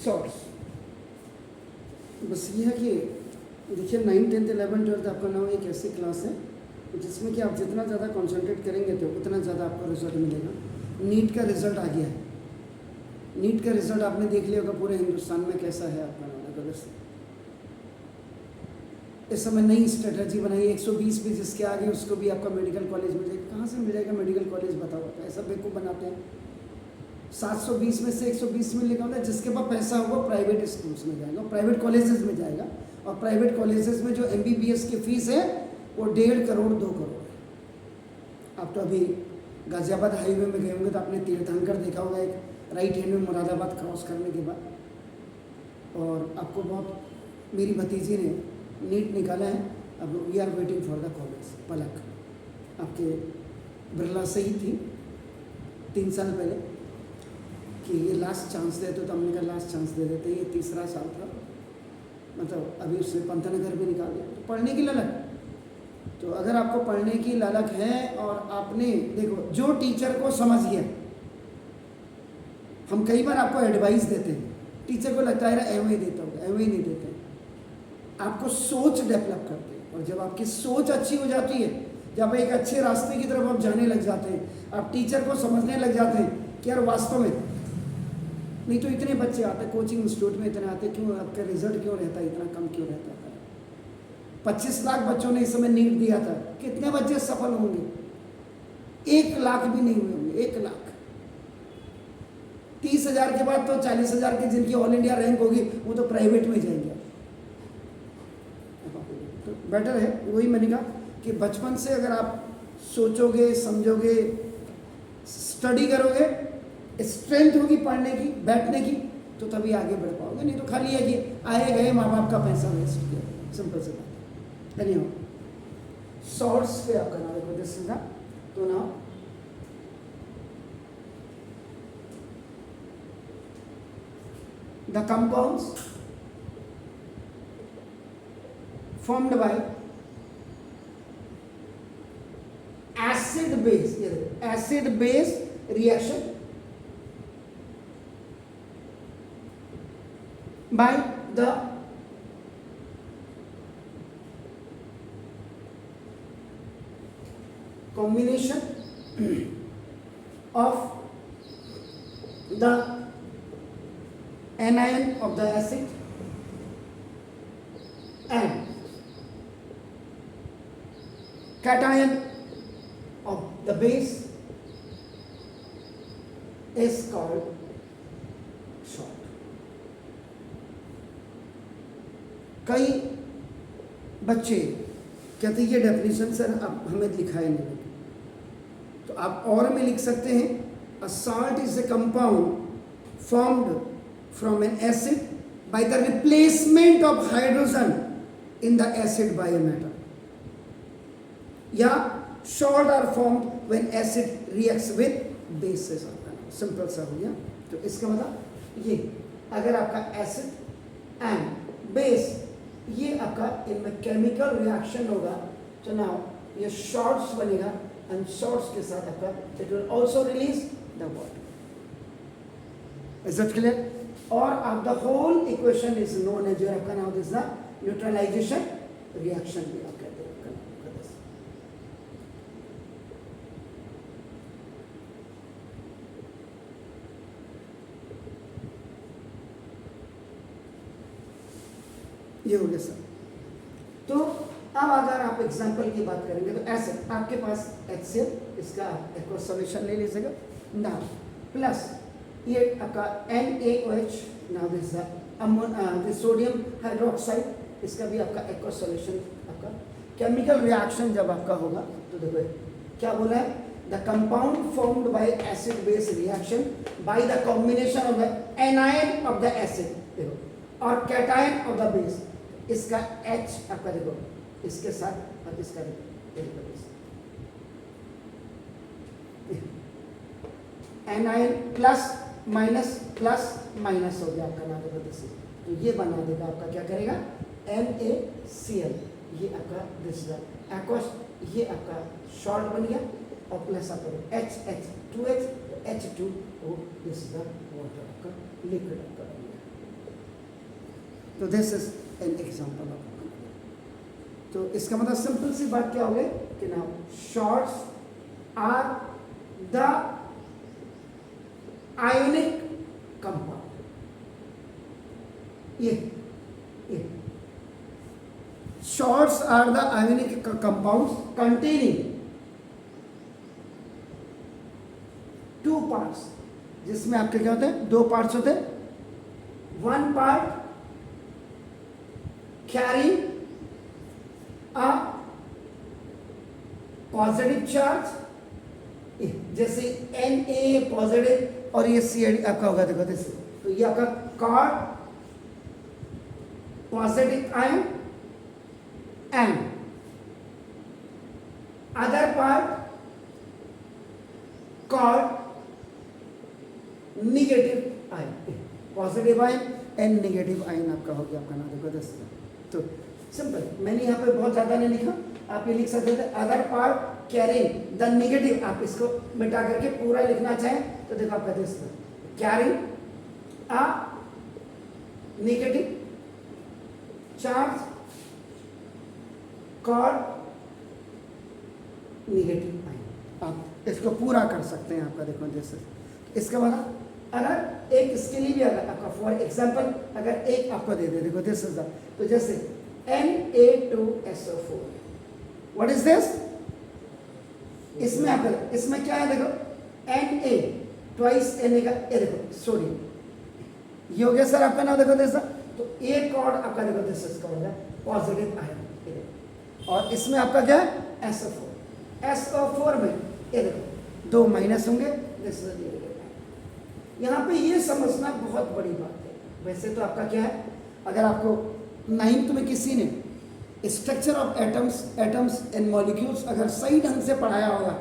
Sorts बस ये है कि देखिए 9th 10th 11th 12th आपका नाम एक ऐसी क्लास है जिसमें कि आप जितना ज़्यादा कंसंट्रेट करेंगे तो उतना ज़्यादा आपको रिजल्ट मिलेगा। नीट का रिजल्ट आ गया है। नीट का रिजल्ट आपने देख लिया होगा पूरे हिंदुस्तान में कैसा है आपका नाम अगर इस समय नई स्ट्रेटजी बनाई 120 भी जिसके आगे उसको भी आपका मेडिकल कॉलेज मिल जाएगा। कहाँ से मिलेगा मेडिकल कॉलेज बताओ, ऐसा बेवकूफ़ बनाते हैं। 720 में से 120 मिलेगा मतलब जिसके पास पैसा होगा प्राइवेट स्कूल्स में जाएगा, प्राइवेट कॉलेजेस में जाएगा। और प्राइवेट कॉलेजेस में जो MBBS की फ़ीस है वो 1.5 करोड़ 2 करोड़ है। आप तो अभी गाज़ियाबाद हाईवे में गए होंगे तो आपने तीर्थंकर देखा होगा, एक राइट हैंड में मुरादाबाद क्रॉस करने के बाद। और आपको बहुत, मेरी भतीजी ने नीट निकाला है, अब we are waiting for the college. Palak आपके बिरला से ही थी 3 साल पहले कि ये लास्ट चांस देते, तो हमने कहा लास्ट चांस दे देते। ये तीसरा साल था, मतलब अभी उसने पंतनगर भी निकाल दिया। तो पढ़ने की ललक, तो अगर आपको पढ़ने की ललक है और आपने देखो जो टीचर को समझ गया, हम कई बार आपको एडवाइस देते हैं, टीचर को लगता है एवं ही देता होगा, एवं ही नहीं देते, आपको सोच डेवलप करते हैं। और जब आपकी सोच अच्छी हो जाती है, जब एक अच्छे रास्ते की तरफ आप जाने लग जाते हैं, आप टीचर को समझने लग जाते हैं कि यार वास्तव में, नहीं तो इतने बच्चे आते कोचिंग इंस्टीट्यूट में, इतने आते क्यों, आपका रिजल्ट क्यों रहता है इतना कम क्यों रहता है? 25 लाख बच्चों ने इस समय नीट दिया था, कितने बच्चे सफल होंगे? 1 लाख भी नहीं हुए होंगे, 1 लाख। 30,000 के बाद तो 40,000 की जिनकी ऑल इंडिया रैंक होगी वो तो प्राइवेट में जाएंगे। तो बेटर है, वही मैंने कहा कि बचपन से अगर आप सोचोगे, समझोगे, स्टडी करोगे, स्ट्रेंथ होगी पढ़ने की, बैठने की, तो तभी आगे बढ़ पाओगे। नहीं तो खाली है कि आए गए माँ बाप का पैसा वेस्ट किया, सिंपल से बात है। नहीं सोर्स पे आपका नाम देखो, दिस इज द, तो now the compounds formed by acid base reaction by the combination of the anion of the acid and cation of the base is called salt. कई बच्चे कहते हैं ये डेफिनेशन सर आप हमें दिखाए नहीं लगे, तो आप और में लिख सकते हैं, a salt is a compound formed from an acid by the replacement of hydrogen in the acid by a metal, या salt are formed when acid reacts with bases। Simple सा हो गया। तो इसका मतलब ये, अगर आपका एसिड एंड बेस ये आपका इनमें केमिकल रिएक्शन होगा तो नाउ ये शॉर्ट्स बनेगा, एंड शॉर्ट्स के साथ आपका it will also release the water. Is it clear? और आप the whole equation is known as, आपका नाम दिस द न्यूट्रलाइजेशन रिएक्शन भी आप कहते हैं। ये हो गया सर। तो अब अगर आप एग्जांपल की बात करेंगे तो ऐसे आपके पास HCl, इसका एक सॉल्यूशन ले लीजिएगा ना, प्लस ये आपका NaOH ना, दिस सोडियम हाइड्रोक्साइड, इसका भी आपका एक्वा सॉल्यूशन। आपका केमिकल रिएक्शन जब आपका होगा तो देखो क्या बोला है, the compound formed by acid base reaction by the combination of the anion of the acid, देखो, और कैटायन ऑफ द बेस। इसका H आपका देखो इसके साथ और इसका एनायन प्लस माइनस हो गया आपका नाम देखो, तो ये बना देगा आपका क्या करेगा, NaCl, ये आपका दिस एक्वस, ये आपका शॉर्ट बन गया, और प्लस आपका H2H H2O, this is the water आपका लिक्विड आपका बन गया। तो this is an example of. तो इसका मतलब सिंपल सी बात क्या हो गई कि now salts are the ionic compound. ये salts are the ionic compounds containing two parts, जिसमें आपके क्या होते हैं, दो पार्ट्स होते हैं। One part carry a positive charge, जैसे Na पॉजिटिव और ये Cl आपका होगा, देखो जैसे, तो ये आपका card positive ion and other part card negative ion, positive ion and negative ion आपका हो गया आपका नाम, देखो दस। तो सिंपल, मैंने यहाँ पे बहुत ज़्यादा नहीं लिखा, आप ये लिख सकते थे other part carrying the negative, आप इसको मिटा करके पूरा लिखना चाहें तो देखो आपका this carrying a negative charge card negative ion, आप इसको पूरा कर सकते हैं आपका, देखो जैसे। इसके बाद अगर एक इसके लिए भी अगर आपका फॉर एग्जांपल अगर एक आपको दे दे, देखो दिस इज द, तो जैसे Na2SO4, व्हाट इज दिस, इसमें आपका, इसमें क्या है देखो Na ट्वाइस Na का, ये देखो सोडियम, ये हो गया सर आपका नाम, देखो दिस। तो एक कॉर्ड आपका देखो दिस इसका हो गया पॉजिटिव आयन, और इसमें आपका क्या है SO4 में ये देखो दो माइनस होंगे, दिस इज नेगेटिव। यहाँ पे ये समझना बहुत बड़ी बात है। वैसे तो आपका क्या है, अगर आपको 9th में किसी ने structure of atoms and molecules अगर सही ढंग से पढ़ाया होगा,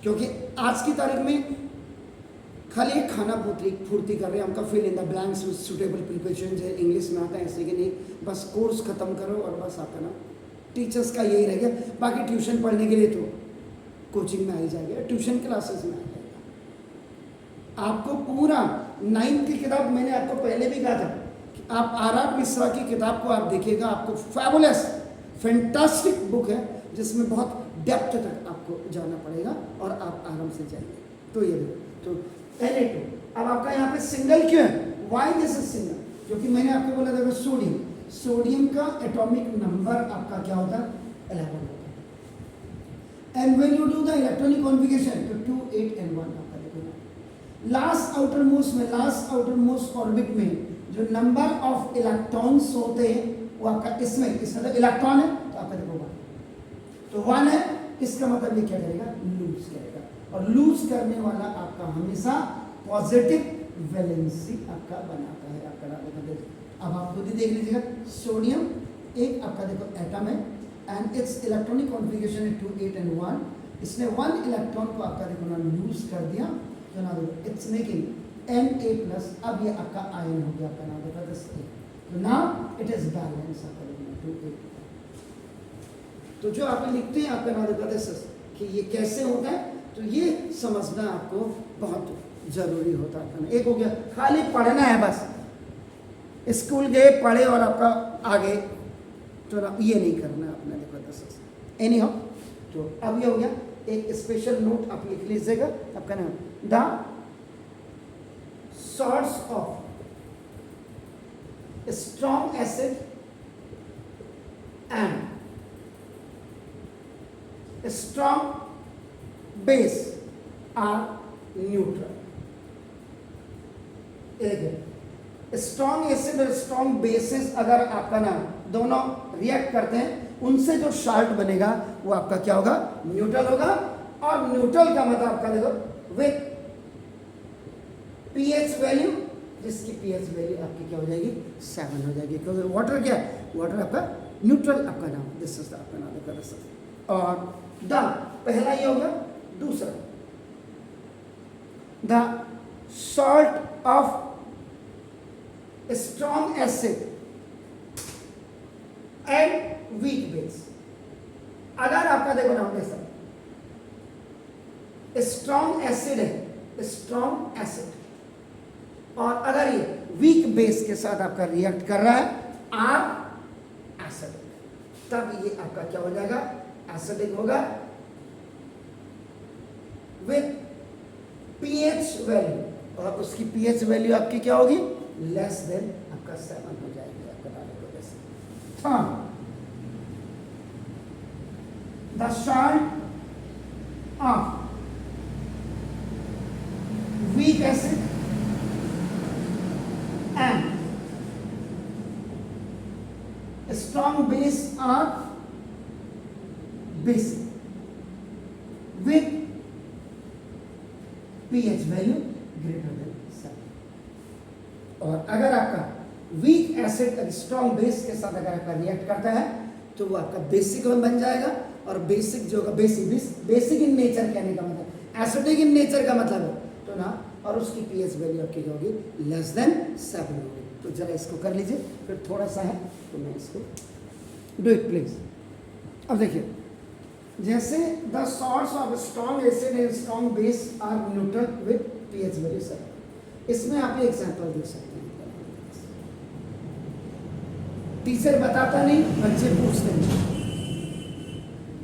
क्योंकि आज की तारीख में खाली एक खाना पूर्ति कर रहे हैं, हमका fill in the blanks with suitable preparation, जो इंग्लिश में आता है, ऐसे कि नहीं बस कोर्स खत्म करो और बस आपका ना टीचर्स का यही रह गया। बाकी ट्यूशन पढ़ने के लिए तो कोचिंग में आ ही जाएगा, ट्यूशन क्लासेस में आ जाएगा। आपको पूरा 9th की किताब, मैंने आपको पहले भी कहा था कि आप आर मिश्रा की किताब को आप देखिएगा, आपको फैबुलस फैंटास्टिक बुक है, जिसमें बहुत डेप्थ तक आपको जाना पड़ेगा और आप आराम से जाएंगे। तो ये तो Na2, अब आपका यहाँ पे सिंगल क्यों है, वाई दिस इज सिंगल, क्योंकि मैंने आपको बोला था सोडियम का एटॉमिक नंबर आपका क्या होता है 11 होता है, and when you do the electronic configuration तो 2 8 and 1 आपका देखो। लास्ट आउटर मोस्ट ऑर्बिट में जो नंबर ऑफ इलेक्ट्रॉन्स होते हैं वो आपका इसमें तो इलेक्ट्रॉन है, तो आपका देखो 1, तो 1 है, इसका मतलब ये क्या करेगा, लूज करेगा, और लूज करने वाला आपका हमेशा पॉजिटिव वैलेंसी आपका बनाता है आपका। अब आप खुद ही देख लीजिएगा, सोडियम एक आपका देखो एटम है एंड इट्स इलेक्ट्रॉनिक कॉन्फ़िगरेशन है 2 8 and 1, इसने 1 इलेक्ट्रॉन को आपका देखो ना लूज कर दिया, तो ना देखो इट्स मेकिंग Na+, अब ये आपका आयन हो गया आपका नाम देखा दिस, तो नाउ इट इज बैलेंस आपका देखो 2 8। तो जो आप लिखते हैं आपका नाम देखा दिस कि ये कैसे होता है, तो ये समझना आपको बहुत जरूरी होता है। एक हो गया खाली पढ़ना है, बस स्कूल गए पढ़े और आपका आगे तो ना ये नहीं करना है अपने, देखो दस एनी हो। तो अब ये हो गया एक स्पेशल नोट आप लिख लीजिएगा आपका नाम, the sorts of strong acid and strong base are neutral. Strong acid और स्ट्रॉन्ग बेसिस अगर आपका ना दोनों रिएक्ट करते हैं, उनसे जो साल्ट बनेगा वो आपका क्या होगा, न्यूट्रल होगा। और न्यूट्रल का मतलब आपका देखो विथ पीएच वैल्यू, जिसकी पीएच वैल्यू आपकी क्या हो जाएगी 7 हो जाएगी, क्योंकि वाटर क्या है, वाटर आपका न्यूट्रल आपका नाम, दिस इज आपका नाम देखा दिस। और द पहला ये होगा, दूसरा the salt of strong acid and weak base. अगर आपका देखो ना जैसा स्ट्रॉन्ग एसिड है, स्ट्रॉन्ग एसिड, और अगर ये वीक बेस के साथ आपका रिएक्ट कर रहा है आर एसिडिक, तब ये आपका क्या हो जाएगा, एसिडिक होगा विथ पीएच वैल्यू, और उसकी पीएच वैल्यू आपकी क्या होगी, लेस देन आपका 7 हो जाएगी आपका डाले को जैसे। हाँ, the salt of weak acid and a strong base are basic with pH value greater than 7। और अगर आपका वीक एसिड स्ट्रॉन्ग बेस के साथ अगर आपका रिएक्ट करता है तो वो आपका बेसिक बन जाएगा, और बेसिक जो होगा बेसिक इन नेचर कहने का मतलब, एसिडिक इन नेचर का मतलब है तो ना, और उसकी पीएच वैल्यू आपकी होगी लेस देन 7 होगी। तो जरा इसको कर लीजिए, फिर थोड़ा सा है तो मैं इसको डू इट प्लीज। अब देखिए, जैसे the salts of strong acid and strong base are neutral with pH value 7, इसमें आप ये एग्जांपल दे सकते हैं। टीचर बताता नहीं, बच्चे पूछते नहीं।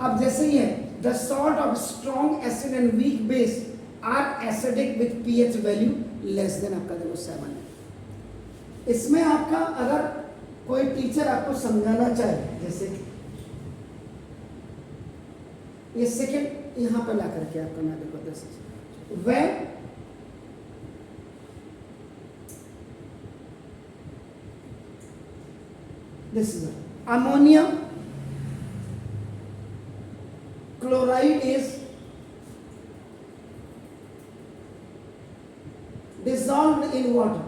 अब जैसे ही है the salt of strong acid and weak base are acidic with pH value less than आपका देखो 7 है। इसमें आपका अगर कोई टीचर आपको समझाना चाहे, जैसे ये सेकेंड यहां पर ला करके आपका ना देखो this when this is ammonium chloride is dissolved in water.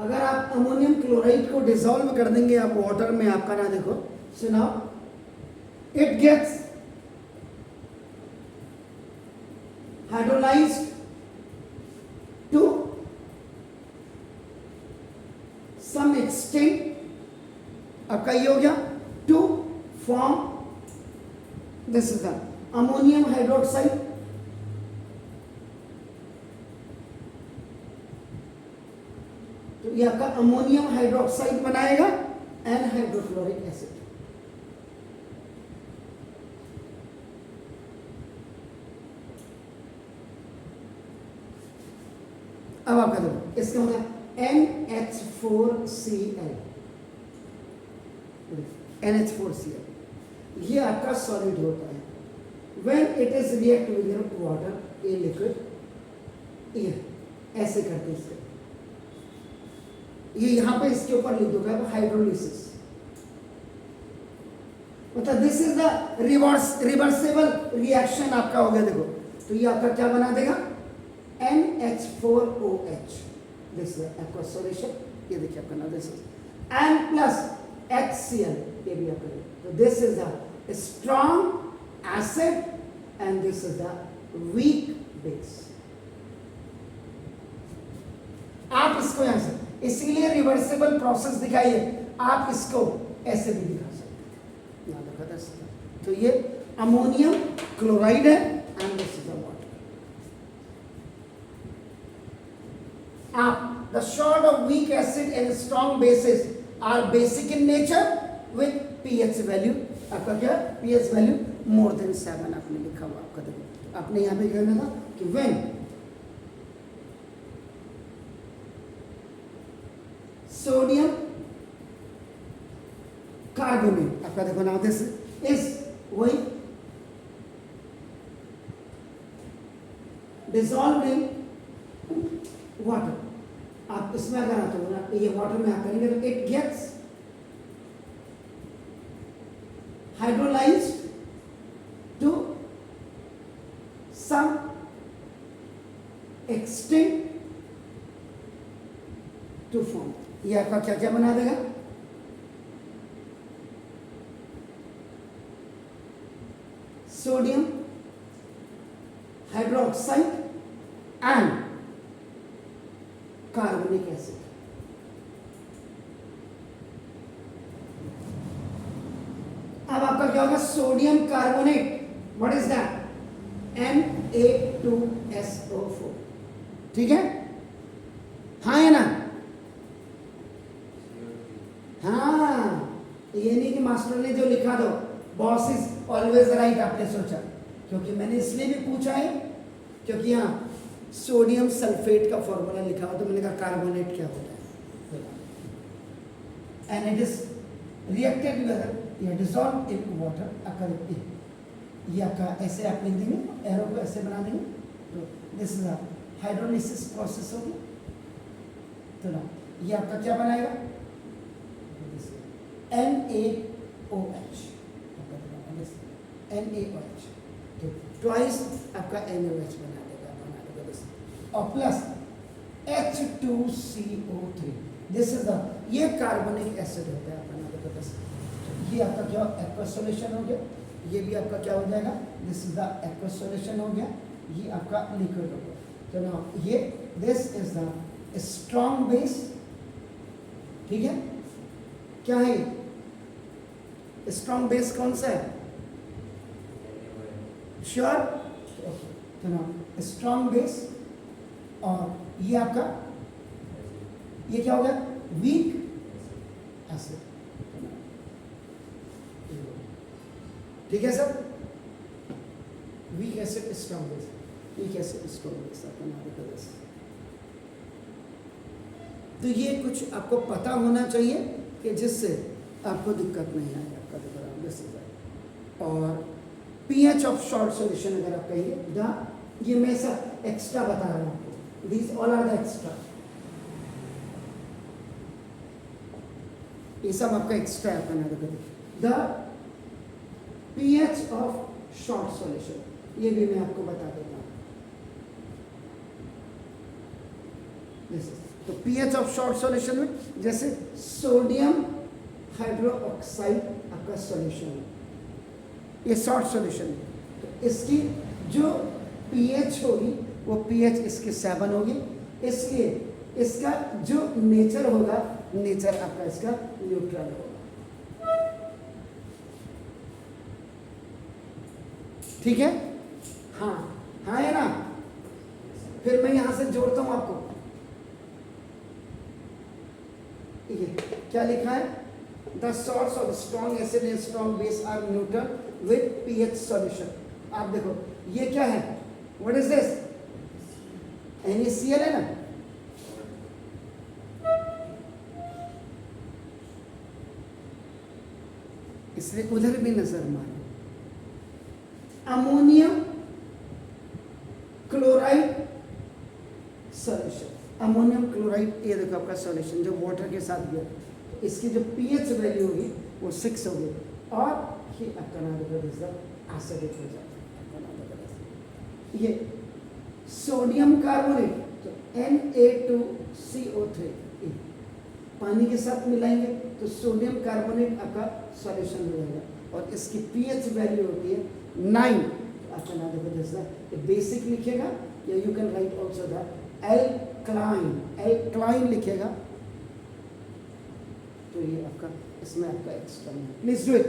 अगर आप अमोनियम क्लोराइड को डिसॉल्व कर देंगे आप वाटर में, आपका ना देखो सुनाओ, it gets hydrolysed to some extent, आपका ये हो गया to form this is the ammonium hydroxide, ये आपका अमोनियम हाइड्रोक्साइड बनाएगा एंड हाइड्रोक्लोरिक एसिड। अब आपका देखो इसका मतलब NH4Cl, NH4Cl ये आपका सॉलिड होता है। When it is react with water a liquid, ये ऐसे करते इससे, ये यहां पे इसके ऊपर लिख दूंगा हाइड्रोलिसिस, मतलब this is the reversible reaction आपका हो गया। देखो तो ये आपका क्या बना देगा, NH4OH, दिस आपका सॉल्यूशन, ये देखिए आपका ना दिस एंड प्लस HCl, ये भी आपका, तो this is the strong acid and this is the weak base. आप इसको यहां से, इसीलिए रिवर्सिबल प्रोसेस दिखाइए, आप इसको ऐसे भी दिखा सकते हैं। तो ये अमोनियम क्लोराइड है and this is the water. आप the salt of weak acid and strong bases are basic in nature with pH value, आपका क्या पीएच वैल्यू मोर देन 7 आपने लिखा हुआ। आपका देखो आपने यहां पे कहना था कि व्हेन सोडियम कार्बोनेट, आपका देखो नाउ दिस इज वही डिसॉल्व्ड इन वाटर। आप इसमें अगर आते हो ना, ये वाटर में आप करेंगे तो it gets hydrolysed to some extent to form, ये आपका क्या क्या बना देगा, sodium hydroxide and carbonic acid. अब आपका क्या होगा, sodium carbonate, what is that, Na2SO4, ठीक है, हाँ है ना। हाँ, ये नहीं कि मास्टर ने जो लिखा दो, बॉस इज ऑलवेज राइट आपने सोचा, क्योंकि मैंने इसलिए भी पूछा है क्योंकि यहाँ सोडियम सल्फेट का फॉर्मूला लिखा हुआ, तो मैंने कहा कार्बोनेट क्या होता है, and it is reacted with dissolve in water occur in, ये आपका ऐसे आप लिख देंगे, एरो को ऐसे बना देंगे, तो this is a hydrolysis process होगी। तो ना ये आपका क्या बनाएगा, NaOH, NaOH, तो ट्वाइस आपका NaOH बना देगा, और plus H2CO3, this is the, ये कार्बोनिक एसिड होता है अपना देखो बस, ये आपका क्या एक्वस सॉल्यूशन हो गया, ये भी आपका क्या हो जाएगा, this is the aqueous solution हो गया, ये आपका लिक्विड हो गया। तो ना ये this is the strong base, ठीक है, क्या है स्ट्रॉन्ग बेस, कौन सा है, श्योर, तो ना स्ट्रॉन्ग बेस, और ये आपका ये क्या हो गया, वीक एसिड, ठीक है sir, weak acid strong base, weak acid strong base आपका नाम है। तो ये कुछ आपको पता होना चाहिए कि जिससे आपको दिक्कत नहीं आए आपका दिक्कत। और पीएच ऑफ शॉर्ट सॉल्यूशन अगर आप कहिए द, ये मैं सब एक्स्ट्रा बता रहा हूँ आपको, these all are the extra, ये सब आपका एक्स्ट्रा है अपना the pH of short solution, ये भी मैं आपको बता देता हूँ। तो पीएच ऑफ शॉर्ट सॉल्यूशन में जैसे सोडियम हाइड्रोक्साइड आपका सॉल्यूशन है, ये शॉर्ट सॉल्यूशन है, तो इसकी जो पीएच होगी वो पीएच इसकी 7 होगी, इसलिए इसका जो नेचर होगा, नेचर आपका इसका न्यूट्रल होगा, ठीक है, हाँ हाँ है ना। फिर मैं यहां से जोड़ता हूं आपको, ये क्या लिखा है, the source of strong acid and strong base are neutral with pH solution. आप देखो ये क्या है, व्हाट इज दिस, NaCl है ना, इसलिए उधर भी नजर मारो, ammonium chloride solution, ammonium chloride, ये देखो आपका सॉल्यूशन जो वाटर के साथ गया, इसकी जो पीएच वैल्यू होगी वो 6 होगी, और ये आपका नाम एसिडिक हो जाता है। ये सोडियम कार्बोनेट, तो Na2CO3 पानी के साथ मिलाएंगे तो सोडियम कार्बोनेट आपका सॉल्यूशन हो जाएगा, और इसकी पीएच वैल्यू होती है 9, तो आपका नाम देखो जैसा बेसिक लिखेगा, या you can write also the alkaline लिखेगा, तो ये आपका इसमें आपका एक्स्ट्रा, प्लीज डू इट।